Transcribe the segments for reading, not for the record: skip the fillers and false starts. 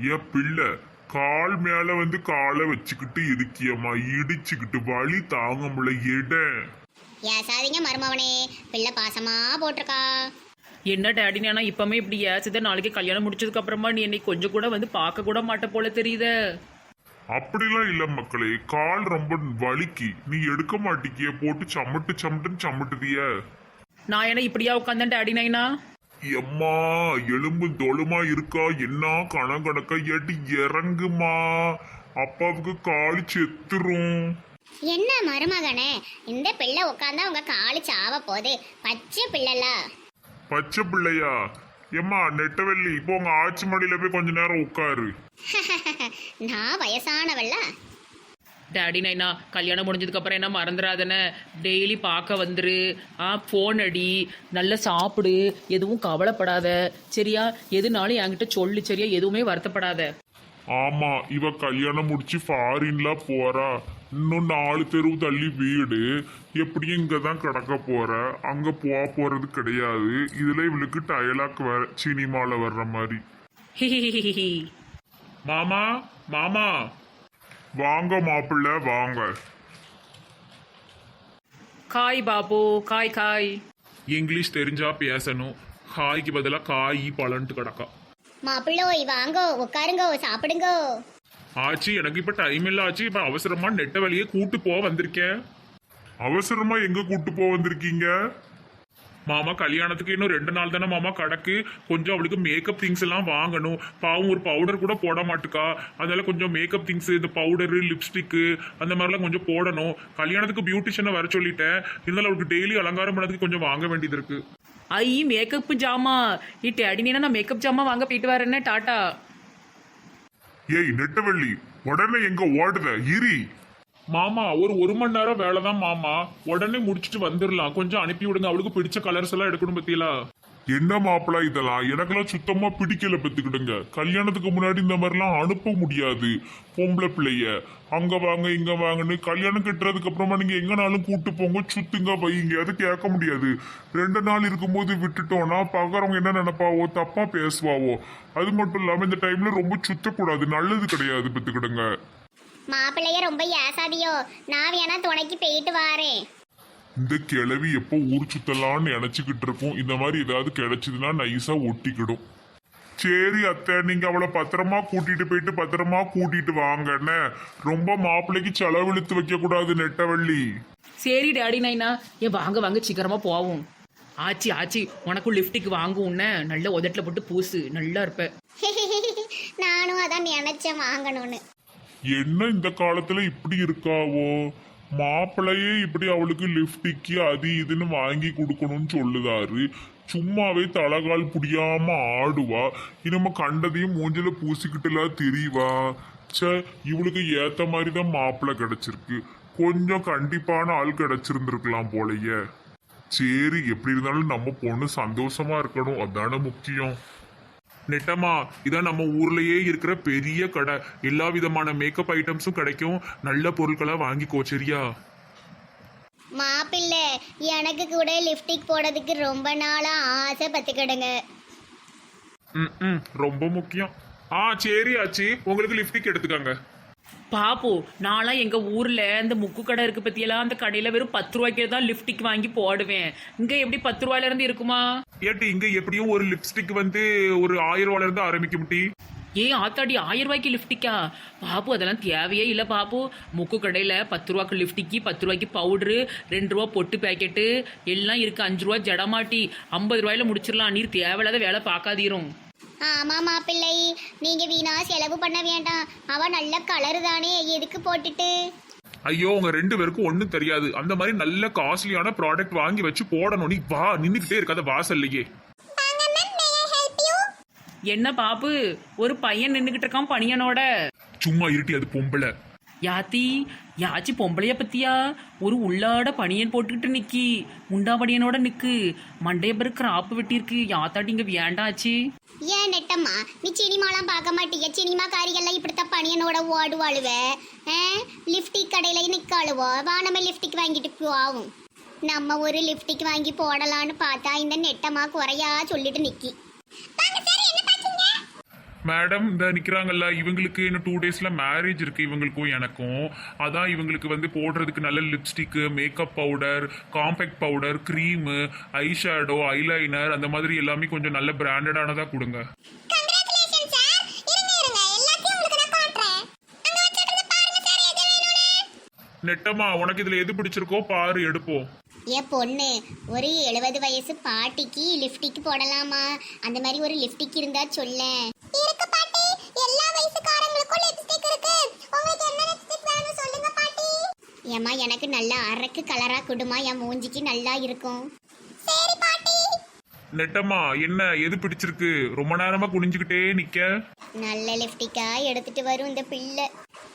என் பிள்ளை கால் மேல வந்து காலை வச்சுக்கிட்டு இருக்கியம்மா, இடிச்சுக்கிட்டு வலி தாங்க முடியல எட. ஏசாதீங்க மருமவனே, பிள்ளை பாசமா போட்டிருக்கா. என்ன டேடி நானா இப்பவுமே இப்படி ஏசுத, நாளைக்கு கல்யாணம் முடிச்சதுக்கு அப்புறமா நீ என்னை கொஞ்சம் கூட வந்து பார்க்க கூட மாட்ட போல தெரியுதே. அப்படிலாம் இல்ல மக்களே, கால் ரொம்ப வலிக்கு, நீ எடுக்க மாட்டிக்கிய, போட்டு சமட்டு சமட்டுன்னு சமட்டுதிய. நான் என்ன இப்படியா உட்காந்தேன் டேடி நைனா? எம்மா எலும்பு தோலுமா இருக்கா, என்ன கணக்கணக்கா ஏட்டி இறங்குமா, அப்பாவுக்கு காலு செத்துரும். என்ன மருமகனே, இந்த பிள்ளை உட்காந்தா உங்க காலு சாவ போகுது. பச்சை பிள்ளைல. பச்சை பிள்ளையா? எம்மா நெட்டவெள்ளி, இப்போ உங்க ஆச்சி மடியில போய் கொஞ்ச நேரம் உட்காரு. நான் வயசானவல்ல. டேடி நைனா கல்யாணம் முடிஞ்சதுக்கு அப்புறம் என்ன மறந்துடாதனே, டெய்லி பார்க்க வந்துரு. ஃபோன் அடி, நல்லா சாப்பிடு, எதுவும் கவலைப்படாத சரியா? எதுனாலும் என்கிட்ட சொல்லு சரியா? எதுவுமே வருத்தப்படாத. ஆமா, இவ கல்யாணம் முடிச்சு ஃபாரின்ல போறா. இன்னும் 4 தெருவு தள்ளி வீடு. எப்படியும் இங்கதான் கிடக்க போற, அங்க போறது கிடையாது. இதுல இவளுக்கு டயலாக் வேற சினிமால வர்ற மாதிரி. ஹிஹிஹிஹி. மாமா மாமா, வாங்க மாப்பிள்ள வாங்க. காய் பாபு, காய் காய். இங்கிலீஷ் தெரிஞ்சா பேசணும், காய்க்கு பதிலா காய் பழன்ட்டு கிடக்கா. மாப்பிள்ளோய் வாங்கோ, உட்காருங்கோ, சாப்பிடுங்கோ. ஆச்சி எனக்கு இப்ப டைம் இல்ல ஆச்சி, இப்ப அவசரமா நெட்ட வழியே கூட்டு போக வந்திருக்கேன். அவசரமா எங்க கூட்டு போக வந்திருக்கீங்க? மாமா கல்யாணத்துக்கு இன்னும் 2 நாள் தானே மாமா கிடக்கு, கொஞ்சம் அவளுக்கு மேக்கப் திங்ஸ் எல்லாம் வாங்கணும். பாவம் ஒரு பவுடர் கூட போட மாட்டுக்கா, அதனால கொஞ்சம் மேக்கப் திங்ஸ், இந்த பவுடரு லிப்ஸ்டிக்கு அந்த மாதிரிலாம் கொஞ்சம் போடணும். கல்யாணத்துக்கு பியூட்டிஷியனை வர சொல்லிட்டேன், இருந்தாலும் அவளுக்கு டெய்லி அலங்காரம் பண்ணதுக்கு கொஞ்சம் வாங்க வேண்டியது இருக்கு. ஐ மேக்கப் ஜாமா, நீ டேடி நீனா நான் மேக்கப் ஜாமா வாங்க போயிட்டு வரேன்னு டாட்டா. ஏய் நெட்டவள்ளி, உடனே எங்க ஓடுத இரி. மாமா ஒரு மணி நேரம் வேலை தான் மாமா, உடனே முடிச்சுட்டு வந்துடலாம். கொஞ்சம் அனுப்பி விடுங்க, அவளுக்கு பிடிச்ச கலர்ஸ் எல்லாம் எடுக்கணும் பத்தியலா. என்ன மாப்பிள இதெல்லாம் எனக்கெல்லாம் சுத்தமா பிடிக்கல பத்துக்கிடுங்க. கல்யாணத்துக்கு முன்னாடி இந்த மாதிரிலாம் அனுப்ப முடியாது பொம்பளை பிள்ளைய. அங்க வாங்க இங்க வாங்கன்னு, கல்யாணம் கட்டுறதுக்கு அப்புறமா நீங்க எங்கனாலும் கூட்டு போங்க, சுத்துங்க வைங்க, அது கேட்க முடியாது. 2 நாள் இருக்கும்போது விட்டுட்டோம்னா பாக்குறவங்க என்ன நினைப்பாவோ, தப்பா பேசுவாவோ. அது மட்டும் இல்லாம இந்த டைம்ல ரொம்ப சுத்தக்கூடாது, நல்லது கிடையாது பத்துக்கிடுங்க. மாப்பிள்ளைய ரொம்ப ஏசாதியோ, நான் வேணா துணைக்கு போயிட்டு வாரேன். இந்த கிழவி எப்போ ஊர் சுத்தலான்னு நினைச்சுக்கிட்டு இருக்கும், இந்த மாதிரி ஏதாவது கிடைச்சதுன்னா நைஸா ஒட்டிக்கிடும். சரி அத்தை, நீங்க அவளை பத்திரமா கூட்டிட்டு போயிட்டு பத்திரமா கூட்டிட்டு வாங்கன்னு. ரொம்ப மாப்பிள்ளைக்கு செலவழித்து வைக்க கூடாது நெட்டவள்ளி. சரி டேடி நைனா, ஏன் வாங்க வாங்க சீக்கிரமா போவோம். ஆச்சி ஆச்சி, உனக்கும் லிப்டிக் வாங்கும் உன்ன, நல்ல உதட்டில் போட்டு பூசு, நல்லா இருப்ப. நானும் அதான் நினைச்சேன் வாங்கணும்னு. என்ன இந்த காலத்துல இப்படி இருக்காவோ, மாப்பிள்ளையே இப்படி அவளுக்கு லிப்டிக்கு அது இதுன்னு வாங்கி கொடுக்கணும்னு சொல்லுதாரு. சும்மாவே தலகால் புடியாம ஆடுவா, இனிமே கண்டதையும் மூஞ்சில பூசிக்கிட்டுலாம் தெரியவா. சே, இவளுக்கு ஏத்த மாதிரி தான் மாப்பிள்ளை கிடைச்சிருக்கு, கொஞ்சம் கண்டிப்பான ஆள் கிடைச்சிருந்திருக்கலாம் போலயே. சரி, எப்படி இருந்தாலும் நம்ம பொண்ணு சந்தோஷமா இருக்கணும், அதான முக்கியம். நெட்டமா, இதான் நம்ம ஊர்லயே இருக்கிற பெரிய கடை, எல்லா விதமான மேக்கப் ஐட்டம்ஸும் கிடைக்கும், நல்ல பொருட்களா வாங்கிக்கோ சரியா? மாப்பிள்ளை, எனக்கு கூட லிப்டிக் போடுறதுக்கு ரொம்ப நாளா ஆசை பத்துக்கிடுங்க. ரொம்ப முக்கியம். சரி ஆச்சி, உங்களுக்கு லிப்டிக் எடுத்துக்காங்க. பாப்பு, நான்லாம் எங்க ஊர்ல இந்த முக்கு கடை இருக்கு பத்தியெல்லாம், அந்த கடையில வெறும் 10 ரூபாய்க்கு தான் லிப்டிக் வாங்கி போடுவேன். இங்க எப்படி 10 ரூபாயில இருந்து இருக்குமா? ஏட்டி இங்க எப்படியும் ஒரு லிப்ஸ்டிக் வந்து ஒரு 1000 ரூபாயில இருந்து ஆரம்பிக்க முட்டி. ஏன் ஆத்தாடி 1000 ரூபாய்க்கு லிப்டிக்கா? பாப்பு அதெல்லாம் தேவையே இல்லை பாப்பு. முக்கு கடையில் 10 ரூபாய்க்கு லிப்டிக்கு, 10 ரூபாய்க்கு பவுட்ரு, 2 ரூபா பொட்டு பேக்கெட்டு எல்லாம் இருக்கு. 5 ரூபா ஜடமாட்டி, 50 ரூபாயில முடிச்சிடலாம். நீர் தேவையில்லாத வேலை பார்க்காதீரும். ஆமா மாப்பிள்ளை, நீங்க வீணா செலவு பண்ண வேண்டாம். அவ நல்ல கலரு தானே, எதுக்கு போட்டுட்டு? ஐயோ, உங்க 2 பேருக்கும் ஒண்ணும் தெரியாது. அந்த மாதிரி நல்ல காஸ்ட்லியான ப்ராடக்ட் வாங்கி வச்சு போடணும். நீ வா, நின்னுக்கிட்டே இருக்காத வாசல்லையே. என்ன பாப்பு, ஒரு பையன் நின்றுகிட்டு இருக்கான் பனியனோட. சும்மா இருட்டி, அது பொம்பளை. யாத்தி யாச்சி பொம்பளைய பத்தியா? ஒரு உள்ளாட பனியன் போட்டுக்கிட்டு நிக்கி, முண்டா பனியனோட நிக்கு, மண்டைய பேரு கிராப்பு வெட்டிருக்கு. யாத்தாட்டி இங்க வேண்டாச்சு. ஏன் நெட்டம்மா, நீ சினிமாலாம் பார்க்க மாட்டீங்க? சினிமா காரிகள்லாம் இப்படித்தான் பனியனோட ஓடுவாளுவ. லிப்டிக் கடையில நிக்காளுவோ. வா, நம்ம லிப்டிக் வாங்கிட்டு போவோம். நம்ம ஒரு லிப்டிக் வாங்கி போடலான்னு பார்த்தா இந்த நெட்டம்மா குறையா சொல்லிட்டு நிக்கி. மேடம் இந்த நிக்கிறாங்கல்ல, இவங்களுக்கு இன்னும் 2 டேஸ்ல மேரேஜ் இருக்கு இவங்களுக்கும் எனக்கும். அதான் இவங்களுக்கு வந்து போடுறதுக்கு நல்ல lipstick, makeup powder, compact powder, cream, eye shadow, eyeliner அந்த மாதிரி எல்லாமே கொஞ்சம் நல்ல பிராண்டடானதா கொடுங்க. Congratulation sir. இருங்க இருங்க, எல்லாத்தையும் உங்களுக்கு நான் காட்டுறேன். அங்க வச்சிருக்கிறது பாருங்க சார், எது வேணும்னு. நெட்டம்மா உனக்கு இதுல எது பிடிச்சிருக்கோ பாரு எடுப்போம். ஏன் பொண்ணு, ஒரு 70 வயசு பாட்டிக்கு லிப்டிக் போடலாமா? அந்த மாதிரி ஒரு லிப்டிக் இருந்தா சொல்லேன். இருக்கு பாட்டி, எல்லா வயசுக்காரங்களுக்கும் லிப்ஸ்டிக் இருக்கு. உங்களுக்கு என்ன லிப்ஸ்டிக் வேணும் சொல்லுங்க பாட்டி. ஏமா எனக்கு நல்ல அரக்கு கலரா கொடுமா, என் மூஞ்சிக்கு நல்லா இருக்கும். சரி பாட்டி. நெட்டம்மா என்ன எது பிடிச்சிருக்கு? ரொம்ப நேரமா குனிஞ்சுக்கிட்டே நிக்க. நல்ல லிப்ஸ்டிக்கா எடுத்துட்டு வரும் இந்த பிள்ளை.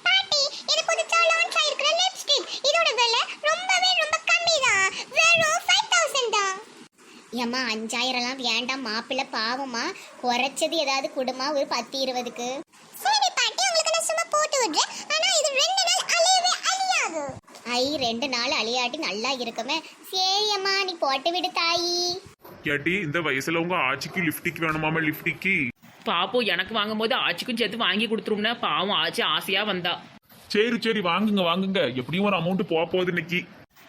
பாட்டி, இது புதுசா லான்ச் ஆயிருக்கிற லிப்ஸ்டிக். இதோட விலை ரொம்பவே ரொம்ப கம்மி தான். வெறும் 5000 தான். ஏம்மா 5000லாம் வேண்டாம், மாப்பிள்ளை பாவமா. குறைச்சது ஏதாவது கொடுமா, ஒரு 10-20க்கு. சரி பாட்டி, உங்களுக்கு நான் சும்மா போட்டு விடுறேன். ஆனா இது 2 நாள் அழியவே அழியாது. 2 நாள் அழியாட்டி நல்லா இருக்குமே. சரி அம்மா, நீ போட்டு விடு தாயி. ஏட்டி இந்த வயசுல உங்க ஆச்சிக்கு லிப்டிக் வேணுமாமா? லிப்டிக்கு பாப்பு எனக்கு வாங்கும்போது ஆச்சிக்கும் சேர்த்து வாங்கி கொடுத்துரும்னா, பாவம் ஆச்சி ஆசையா வந்தா. சரி சரி வாங்குங்க வாங்குங்க, எப்படியும் ஒரு அமௌண்ட் போகுது இன்னைக்கு.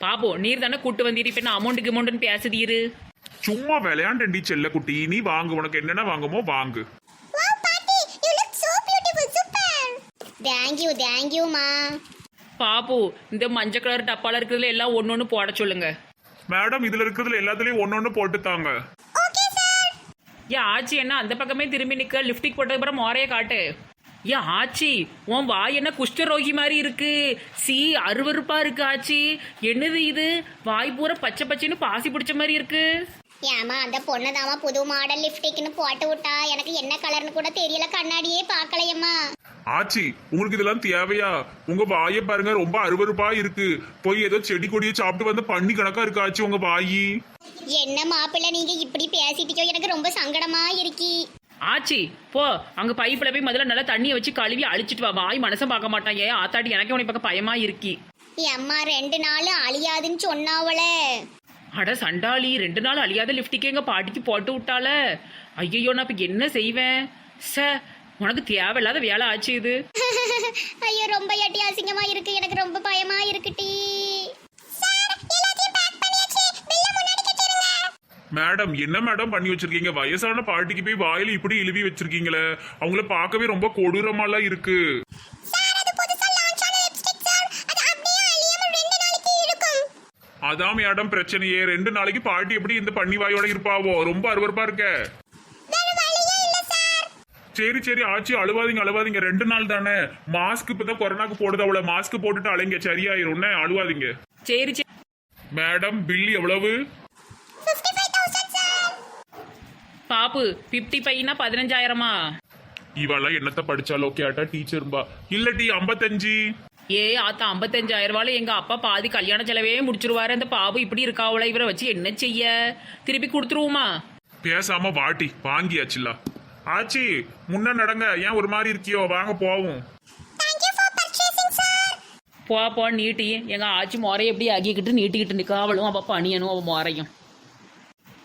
பாப்பு நீர் தானே கூட்டு வந்தீர், இப்ப என்ன அமௌண்ட்டுன்னு பேசுதீரு? சும்மா விளையாண்டண்டி செல்ல குட்டி, நீ வாங்கு, உனக்கு என்னென்ன வாங்குமோ வாங்கு. வாவ் பாட்டி, you look so beautiful, super. Thank you மா. பாப்பு இந்த மஞ்சள் கலர் டப்பால இருக்கிறதுல எல்லாம் ஒன்னொன்னு போட சொல்லுங்க. மேடம் இதுல இருக்கிறதுல எல்லாத்துலயும் ஒன்னொன்னு போட்டு தாங்க. Okay sir. ஏன் ஆச்சி என்ன அந்த பக்கமே திரும்பி நிக்க? லிப்டிக் போட்டதுக்கு அப்புறம் மோரைய காட்டு. ஏன் ஆச்சி உன் வாய் என்ன குஷ்டரோகி மாதிரி இருக்கு? அருவருப்பா இருக்கு ஆச்சி. என்னது இது? வாய் பூரா பச்சை பச்சைன்னு பாசி பிடிச்ச மாதிரி இருக்கு. ஏமா அந்த பொண்ணுதாமா புது மாடல் லிப்ஸ்டிக்னு போட்டு விட்டா. எனக்கு என்ன கலர்னு கூட தெரியல, கண்ணாடியே பார்க்கலையம்மா. ஆச்சி உங்களுக்கு இதெல்லாம் தேவையா? உங்க வாயை பாருங்க, ரொம்ப அருவருப்பா இருக்கு. போய் ஏதோ செடி கொடியை சாப்பிட்டு வந்து பண்ணி கணக்கா இருக்கு ஆச்சி உங்க வாயி. என்ன மாப்பிள்ளை நீங்க இப்படி பேசிட்டீங்க, எனக்கு ரொம்ப சங்கடமா இருக்கி. ஆச்சி போ அங்க பைப்புல போய் முதல்ல நல்லா தண்ணியை வச்சு கழுவி அழிச்சிட்டு வா. வாய் மனசம் பார்க்க மாட்டான். ஏன் ஆத்தாடி எனக்கு உனக்கு பக்கம் பயமா இருக்கி. அம்மா 2 நாள் அழியாதுன்னு சொன்னாவளே. அட சண்டாளி, 2 நாள் அழியாத லிப்டிக்கே எங்க பாட்டிக்கு போட்டு விட்டால. ஐயோ நான் இப்ப என்ன செய்வேன்? உனக்கு தேவையில்லாத வேலை ஆச்சு இது. ஐயோ ரொம்ப எட்டி அசிங்கமா இருக்கு, எனக்கு ரொம்ப பயமா இருக்குடி. மேடம் என்ன மேடம் பண்ணி வச்சிருக்கீங்க? வயசான பாட்டிக்கு போய் வாயில இப்படி இழுவி வச்சிருக்கீங்களே, அவங்கள பார்க்கவே ரொம்ப கொடூரமாலாம் இருக்கு. அதான் மேடம் பிரச்சனையே. 2 நாளைக்கு பாட்டி எப்படி இந்த பண்ணி வாயோட இருப்பாவோ? ரொம்ப அருவருப்பா இருக்க. சரி சரி ஆச்சி அழுவாதீங்க அழுவாதீங்க, 2 நாள் தானே. மாஸ்க் இப்பதான் கொரோனாக்கு போடுது, அவ்வளவு மாஸ்க் போட்டுட்டு அலைங்க, சரியாயிரும், அழுவாதீங்க. சரி சரி மேடம் பில் எவ்வளவு? பாப்பு 55னா 15,000மா? இவெல்லாம் என்னத்த படிச்சாலோ கேட்டா டீச்சர்பா. இல்ல 55. ஆத்தா 55,000 ரூபாயில எங்க அப்பா பாதி கல்யாண செலவே முடிச்சிருவாரு. அந்த பாபு இப்படி இருக்காவள, இவரை வச்சு என்ன செய்ய? திருப்பி கொடுத்துருவோமா? பேசாம வாட்டி வாங்கியாச்சுல. ஆச்சி முன்ன நடங்க, ஏன் ஒரு மாதிரி இருக்கியோ? வாங்க போவோம். போ நீட்டி. எங்க ஆச்சி மோரையை எப்படி ஆக்கிக்கிட்டு நீட்டிக்கிட்டு நிற்க, அவளும் அவள் பணியனும் அவள் மோரையும்.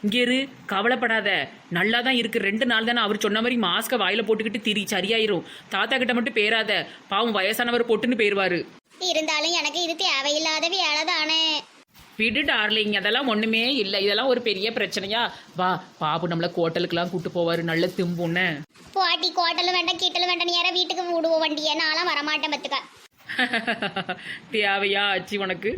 இங்கே இரு, கவலைப்படாத, நல்லா தான் இருக்கு. 2 நாள் தானே. அவர் சொன்ன மாதிரி மாஸ்கை வாயில போட்டுக்கிட்டு சரியாயிரும். தாத்தா கிட்ட மட்டும் பேராத, பாவம் வயசானவர் போட்டுன்னு போயிருவாரு. இருந்தாலும் எனக்கு இது தேவையில்லாத வேலை தானே. விடு டார்லிங், அதெல்லாம் ஒண்ணுமே இல்லை. இதெல்லாம் ஒரு பெரிய பிரச்சனையா? வா பாபு நம்மள கோட்டலுக்குலாம் கூட்டு போவாரு, நல்ல திம்புன்னு. போட்டி கோட்டலும் வேண்டாம் கீட்டலும் வேண்டாம், நேரம் வீட்டுக்கு விடுவோம் வண்டியை. நான்லாம் வரமாட்டேன் பத்துக்க. தேவையா ஆச்சி உனக்கு?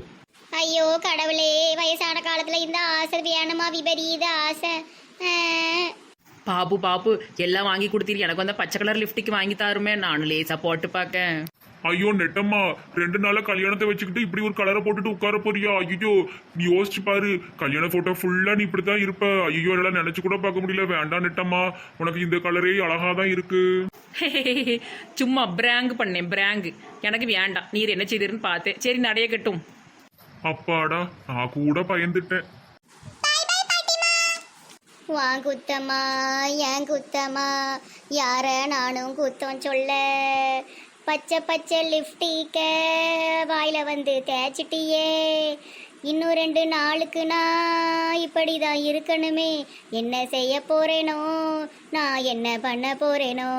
ஐயோ கடவுளே, வயசான காலத்துல இந்த ஆசை வேணுமா? விபரீத ஆசை. பாபு எல்லாம் வாங்கி கொடுத்தீரு. எனக்கு வந்து பச்சை கலர் லிப்டிக் வாங்கி தாருமே, நானும் லேசா போட்டு பார்க்க. ஐயோ நெட்டம்மா, 2 நாளா கல்யாணத்தை வச்சுக்கிட்டு இப்படி ஒரு கலரை போட்டுட்டு உட்கார போறியா? ஐயோ நீ யோசிச்சு பாரு, கல்யாண போட்டோ ஃபுல்லா நீ இப்படித்தான் இருப்ப. ஐயோ எல்லாம் நினைச்சு கூட பார்க்க முடியல. வேண்டாம் நெட்டம்மா, உனக்கு இந்த கலரே அழகாதான் இருக்கு. சும்மா பிராங்க் பண்ணேன், பிராங்க். எனக்கு வேண்டாம். நீர் என்ன செய்தீருன்னு பார்த்தேன். சரி நடைய கட்டும். அப்பாடா, நான் கூட பயந்துட்டேன். வான் குத்தமா ஏன் குத்தமா, யார நானும் குத்தம் சொல்ல. பச்சை பச்சை லிப்டிக்க வாயில வந்து தேய்ச்சிட்டியே, இன்னும் 2 நாளுக்கு நான் இப்படிதான் இருக்கணுமே, என்ன செய்ய போறேனோ, நான் என்ன பண்ண போறேனோ.